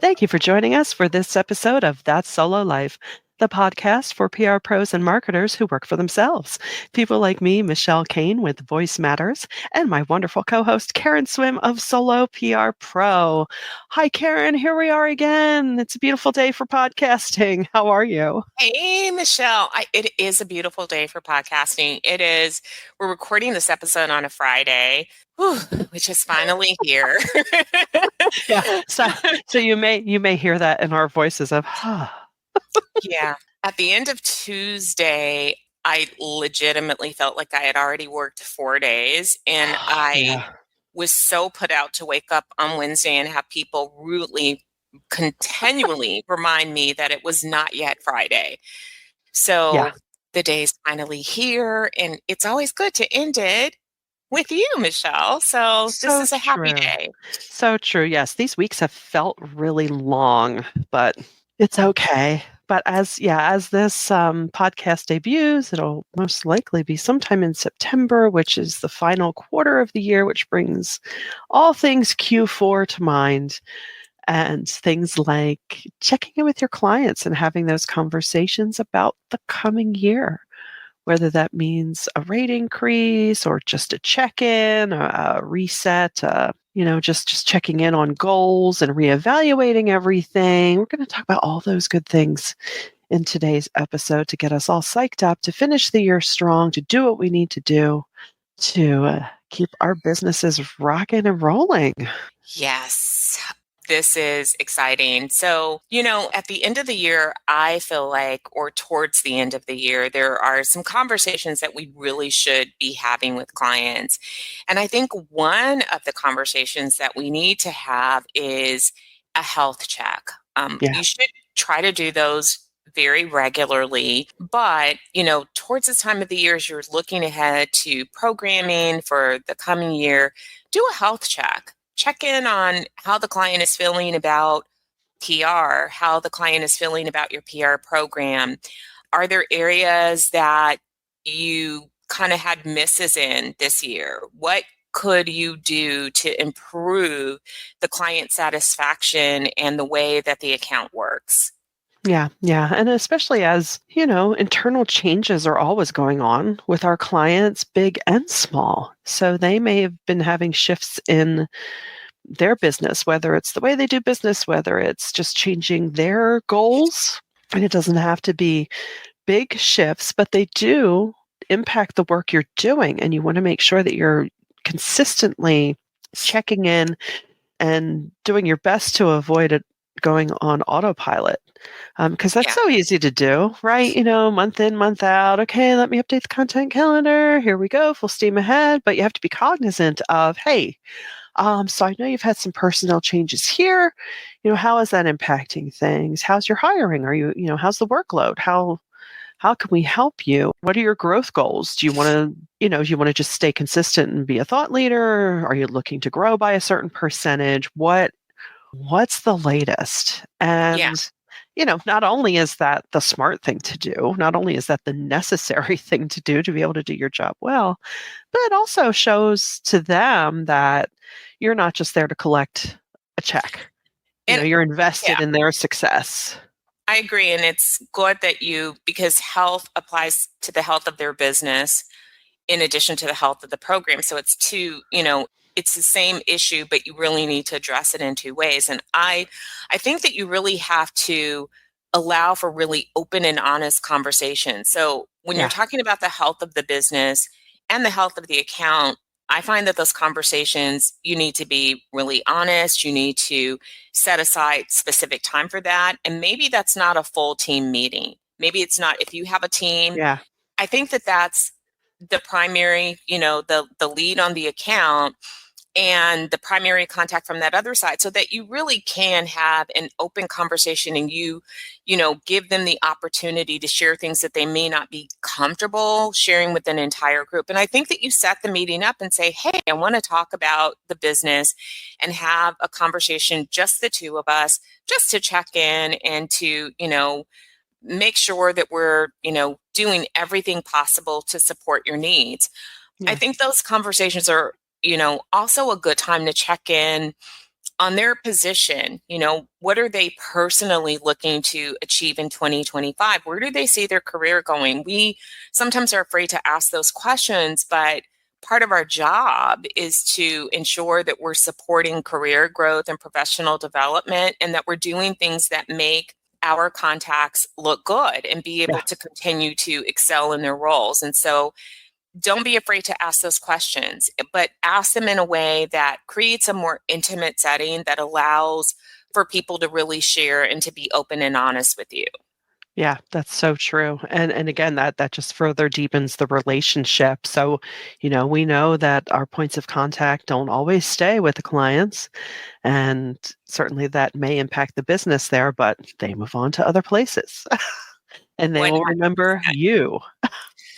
Thank you for joining us for this episode of That's Solo Life, the podcast for PR pros and marketers who work for themselves. People like me, Michelle Kane with Voice Matters, and my wonderful co-host, Karen Swim of Solo PR Pro. Hi, Karen. Here we are again. It's a beautiful day for podcasting. How are you? Hey, Michelle. It is a beautiful day for podcasting. It is. We're recording this episode on a Friday, whew, which is finally here. Yeah. So you may hear that in our voices of Yeah. At the end of Tuesday, I legitimately felt like I had already worked 4 days, and I yeah. was so put out to wake up on Wednesday and have people rudely, continually remind me that it was not yet Friday. Yeah. So the day's finally here, and it's always good to end it with you, Michelle. So this So is a happy true. day. So true. Yes, these weeks have felt really long, but it's okay. But as this podcast debuts, it'll most likely be sometime in September, which is the final quarter of the year, which brings all things Q4 to mind and things like checking in with your clients and having those conversations about the coming year, whether that means a rate increase or just a check-in, a reset, just checking in on goals and reevaluating everything. We're going to talk about all those good things in today's episode to get us all psyched up to finish the year strong, to do what we need to do to keep our businesses rocking and rolling. Yes, this is exciting. So, at the end of the year, I feel like, or towards the end of the year, there are some conversations that we really should be having with clients. And I think one of the conversations that we need to have is a health check. Yeah. You should try to do those very regularly, but towards this time of the year, as you're looking ahead to programming for the coming year, do a health check. Check in on how the client is feeling about PR, how the client is feeling about your PR program. Are there areas that you kind of had misses in this year? What could you do to improve the client satisfaction and the way that the account works? Yeah, yeah. And especially as, internal changes are always going on with our clients, big and small. So they may have been having shifts in their business, whether it's the way they do business, whether it's just changing their goals. And it doesn't have to be big shifts, but they do impact the work you're doing. And you want to make sure that you're consistently checking in and doing your best to avoid it going on autopilot. Because that's Yeah. so easy to do, right? Month in, month out. Okay, let me update the content calendar. Here we go, full steam ahead. But you have to be cognizant of, hey, so I know you've had some personnel changes here. How is that impacting things? How's your hiring? Are how's the workload? How can we help you? What are your growth goals? Do you want to just stay consistent and be a thought leader? Are you looking to grow by a certain percentage? What's the latest? Yeah. And not only is that the smart thing to do, not only is that the necessary thing to do to be able to do your job well, but it also shows to them that you're not just there to collect a check. And You're yeah, invested in their success. I agree. And it's good that because health applies to the health of their business in addition to the health of the program. So it's the same issue, but you really need to address it in two ways. And I think that you really have to allow for really open and honest conversation. So when you're Yeah. talking about the health of the business and the health of the account, I find that those conversations, you need to be really honest. You need to set aside specific time for that. And maybe that's not a full team meeting. Maybe it's not, if you have a team, Yeah. I think that that's the primary, the lead on the account and the primary contact from that other side, so that you really can have an open conversation and give them the opportunity to share things that they may not be comfortable sharing with an entire group. And I think that you set the meeting up and say, hey, I want to talk about the business and have a conversation, just the two of us, just to check in and to, make sure that we're, doing everything possible to support your needs. I Yeah. think those conversations are, also a good time to check in on their position, what are they personally looking to achieve in 2025? Where do they see their career going? We sometimes are afraid to ask those questions, but part of our job is to ensure that we're supporting career growth and professional development, and that we're doing things that make our contacts look good and be able Yeah. to continue to excel in their roles. And so don't be afraid to ask those questions, but ask them in a way that creates a more intimate setting that allows for people to really share and to be open and honest with you. Yeah, that's so true. And again, that just further deepens the relationship. So, we know that our points of contact don't always stay with the clients, and certainly that may impact the business there, but they move on to other places and they will remember 100%. you,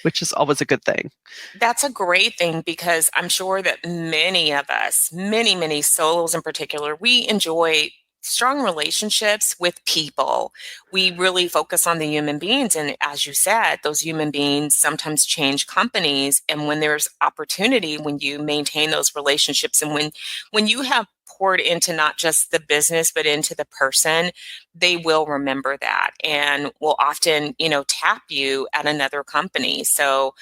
which is always a good thing. That's a great thing because I'm sure that many of us, many solos in particular, we enjoy strong relationships with people. We really focus on the human beings. And as you said, those human beings sometimes change companies. And when there's opportunity, when you maintain those relationships and when you have poured into not just the business, but into the person, they will remember that and will often, tap you at another company. So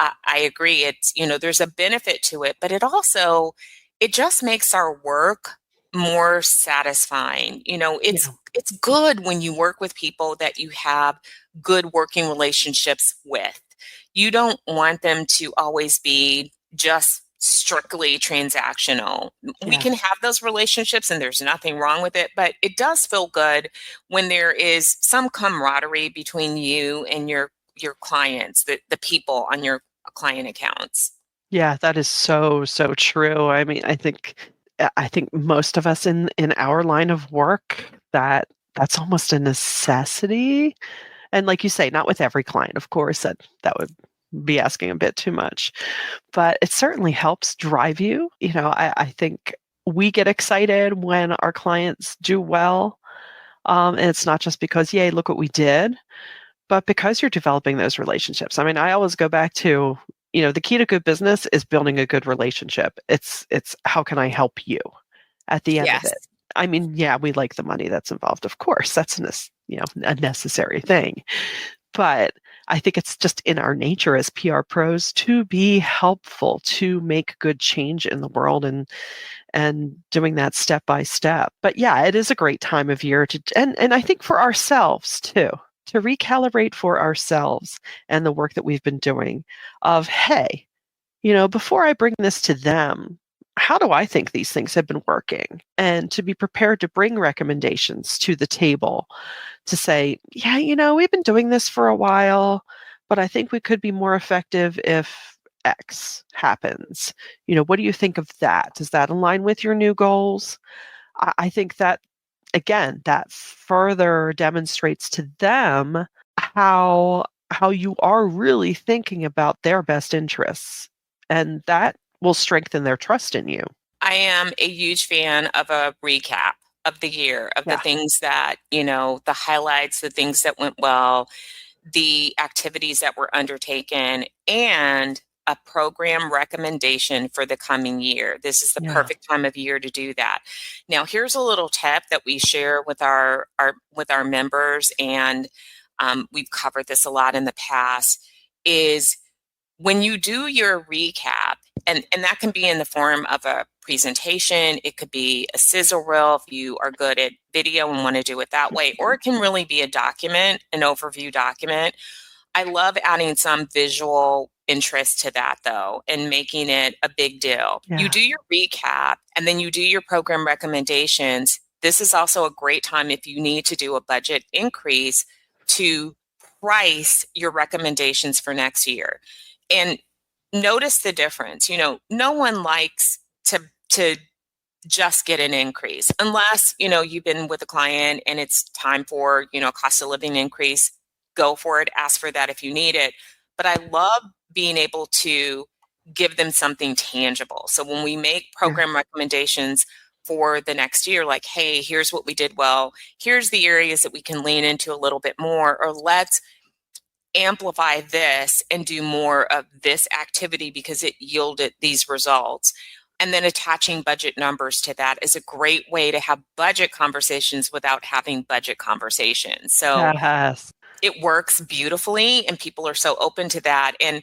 I agree. It's, there's a benefit to it, but it just makes our work more satisfying. It's Yeah. it's good when you work with people that you have good working relationships with. You don't want them to always be just strictly transactional. We Yeah. can have those relationships and there's nothing wrong with it, but it does feel good when there is some camaraderie between you and your clients, the people on your client accounts. Yeah, that is so, so true. I mean, I think most of us in our line of work, that's almost a necessity. And like you say, not with every client, of course, that would be asking a bit too much. But it certainly helps drive you. I think we get excited when our clients do well. And it's not just because, yay, look what we did, but because you're developing those relationships. I mean, I always go back to, the key to good business is building a good relationship. It's how can I help you at the end of Yes. it? I mean, yeah, we like the money that's involved, of course. That's a necessary thing. But I think it's just in our nature as PR pros to be helpful, to make good change in the world, and doing that step by step. But yeah, it is a great time of year and I think for ourselves too, to recalibrate for ourselves and the work that we've been doing of, hey, before I bring this to them, how do I think these things have been working? And to be prepared to bring recommendations to the table to say, yeah, we've been doing this for a while, but I think we could be more effective if X happens. What do you think of that? Does that align with your new goals? I think that, again, that further demonstrates to them how you are really thinking about their best interests, and that will strengthen their trust in you. I am a huge fan of a recap of the year, of the Yeah. things that, the highlights, the things that went well, the activities that were undertaken, and a program recommendation for the coming year. This is the Yeah. perfect time of year to do that. Now, here's a little tip that we share with our members, and we've covered this a lot in the past, is when you do your recap, and that can be in the form of a presentation, it could be a sizzle reel if you are good at video and want to do it that way, or it can really be a document, an overview document. I love adding some visual interest to that though, and making it a big deal. You Yeah. do your recap and then you do your program recommendations. This is also a great time if you need to do a budget increase to price your recommendations for next year. And notice the difference. No one likes to just get an increase unless you've been with a client and it's time for a cost of living increase. Go for it, ask for that if you need it. But I love being able to give them something tangible. So when we make Yeah. program recommendations for the next year, like, hey, here's what we did well, here's the areas that we can lean into a little bit more, or let's amplify this and do more of this activity because it yielded these results. And then attaching budget numbers to that is a great way to have budget conversations without having budget conversations. So Yes. it works beautifully, and people are so open to that. And,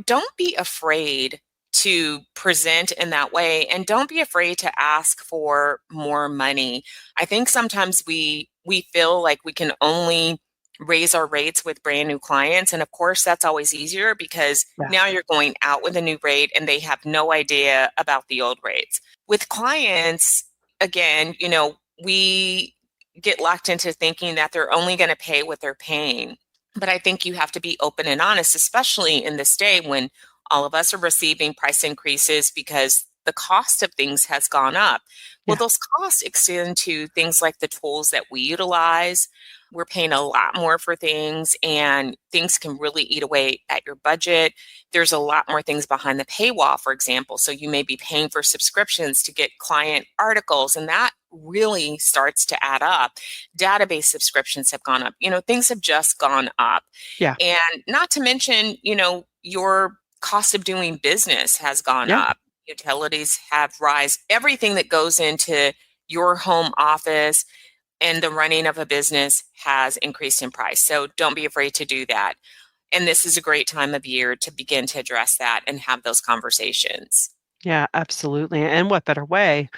don't be afraid to present in that way, and don't be afraid to ask for more money. I think sometimes we feel like we can only raise our rates with brand new clients, and of course that's always easier because Yeah. now you're going out with a new rate and they have no idea about the old rates. With clients, again, we get locked into thinking that they're only going to pay what they're paying. But I think you have to be open and honest, especially in this day when all of us are receiving price increases because the cost of things has gone up. Well, Yeah. those costs extend to things like the tools that we utilize. We're paying a lot more for things, and things can really eat away at your budget. There's a lot more things behind the paywall, for example. So you may be paying for subscriptions to get client articles, and that really starts to add up. Database subscriptions have gone up. Things have just gone up. Yeah. And not to mention, your cost of doing business has gone Yeah. up. Utilities have rise. Everything that goes into your home office and the running of a business has increased in price. So don't be afraid to do that. And this is a great time of year to begin to address that and have those conversations. Yeah, absolutely. And what better way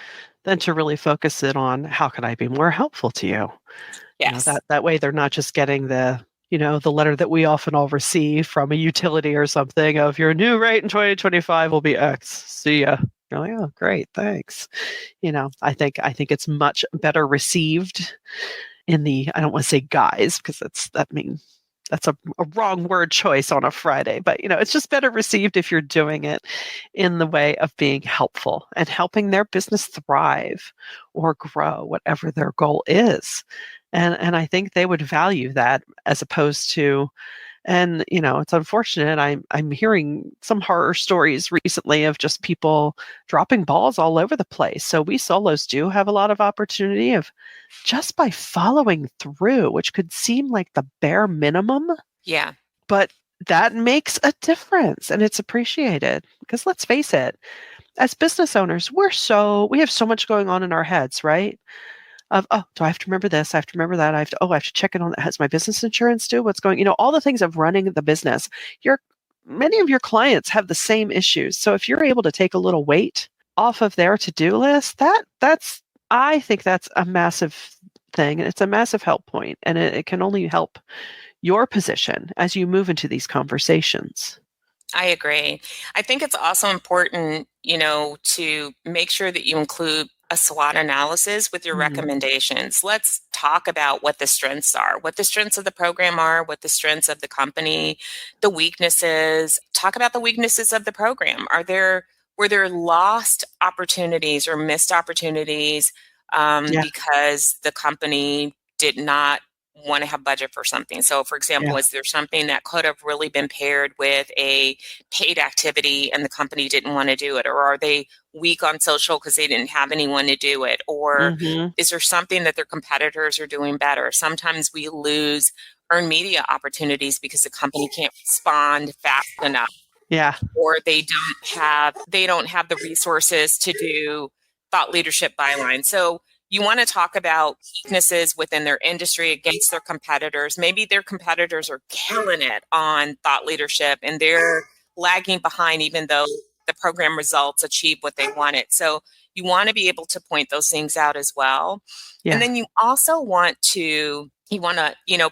than to really focus it on how can I be more helpful to you? Yes. That way they're not just getting the letter that we often all receive from a utility or something of your new rate in 2025 will be X. See ya. You're like, oh, great, thanks. I think it's much better received in the, I don't want to say guys because that's a wrong word choice on a Friday, but it's just better received if you're doing it in the way of being helpful and helping their business thrive or grow, whatever their goal is. And I think they would value that as opposed to, and it's unfortunate. I'm hearing some horror stories recently of just people dropping balls all over the place. So we solos do have a lot of opportunity of just by following through, which could seem like the bare minimum, Yeah. but that makes a difference and it's appreciated. Because let's face it, as business owners, we have so much going on in our heads, right? Of, oh, do I have to remember this? I have to remember that. I have to check in on that. Has my business insurance due? What's going, all the things of running the business. Many of your clients have the same issues. So if you're able to take a little weight off of their to-do list, I think that's a massive thing. And it's a massive help point. And it can only help your position as you move into these conversations. I agree. I think it's also important, to make sure that you include a SWOT analysis with your Mm, recommendations. Let's talk about what the strengths are, what the strengths of the program are, what the strengths of the company, the weaknesses. Talk about the weaknesses of the program. Were there lost opportunities or missed opportunities yeah, because the company did not want to have budget for something? So, for yeah. example, is there something that could have really been paired with a paid activity and the company didn't want to do it? Or are they weak on social because they didn't have anyone to do it? Or Hmm. is there something that their competitors are doing better? Sometimes we lose earned media opportunities because the company can't respond fast enough, Yeah, or they don't have the resources to do thought leadership bylines. So you want to talk about weaknesses within their industry against their competitors. Maybe their competitors are killing it on thought leadership and they're lagging behind even though the program results achieve what they wanted. So you want to be able to point those things out as well. And yeah, then you also want to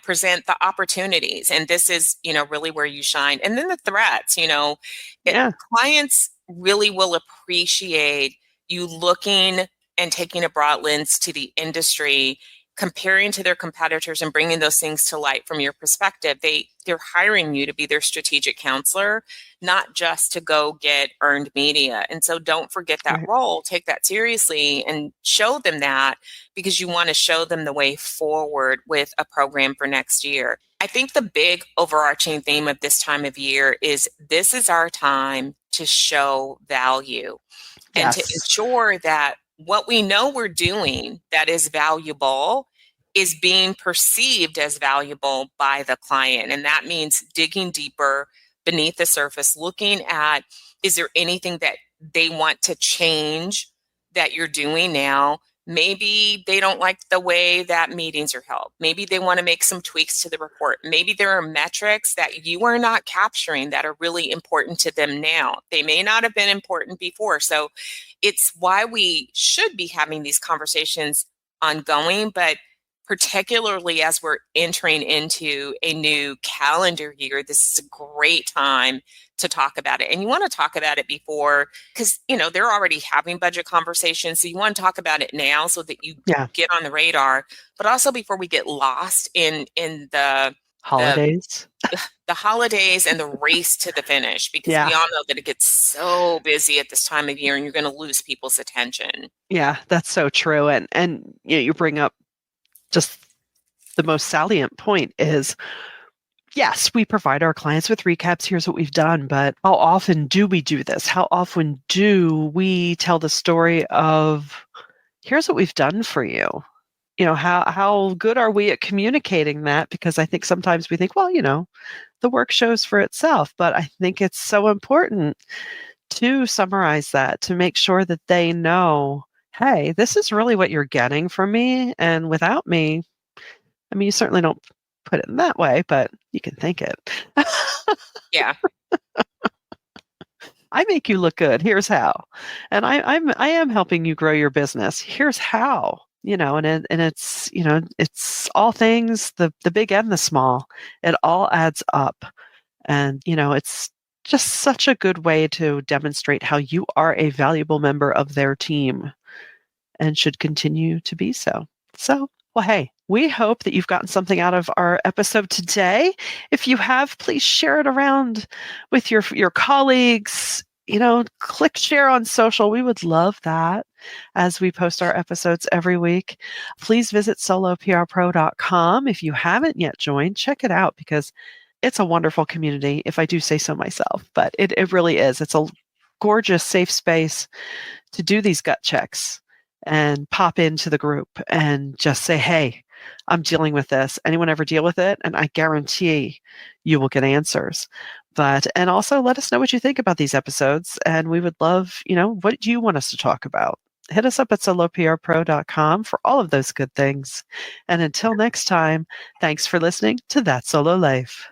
present the opportunities, and this is really where you shine. And then the threats, yeah, clients really will appreciate you looking and taking a broad lens to the industry, comparing to their competitors and bringing those things to light from your perspective. They're hiring you to be their strategic counselor, not just to go get earned media. And so don't forget that right. role. Take that seriously and show them that, because you want to show them the way forward with a program for next year. I think the big overarching theme of this time of year is this is our time to show value and to Yes. ensure that what we know we're doing that is valuable is being perceived as valuable by the client. And that means digging deeper beneath the surface, looking at, is there anything that they want to change that you're doing now. Maybe they don't like the way that meetings are held. Maybe they want to make some tweaks to the report. Maybe there are metrics that you are not capturing that are really important to them now. They may not have been important before. So it's why we should be having these conversations ongoing, but particularly as we're entering into a new calendar year, this is a great time to talk about it. And you want to talk about it before, because they're already having budget conversations. So you want to talk about it now so that you get on the radar, but also before we get lost in the holidays. The holidays and the race to the finish, because we all know that it gets so busy at this time of year and you're going to lose people's attention. Yeah, that's so true. And you bring up just the most salient point is, yes, we provide our clients with recaps. Here's what we've done, but how often do we do this? How often do we tell the story of, here's what we've done for you? How good are we at communicating that? Because I think sometimes we think, well, the work shows for itself, but I think it's so important to summarize that, to make sure that they know, hey, this is really what you're getting from me. And without me, I mean, you certainly don't put it in that way, but you can think it. Yeah. I make you look good. Here's how. And I am helping you grow your business. Here's how. And it's it's all things, the big and the small. It all adds up. And it's just such a good way to demonstrate how you are a valuable member of their team and should continue to be so. So, well, hey, we hope that you've gotten something out of our episode today. If you have, please share it around with your colleagues. Click share on social. We would love that as we post our episodes every week. Please visit soloprpro.com. If you haven't yet joined, check it out because it's a wonderful community, if I do say so myself. But it really is. It's a gorgeous, safe space to do these gut checks and pop into the group and just say, hey, I'm dealing with this. Anyone ever deal with it? And I guarantee you will get answers. And also let us know what you think about these episodes. And we would love, what do you want us to talk about? Hit us up at soloprpro.com for all of those good things. And until next time, thanks for listening to That Solo Life.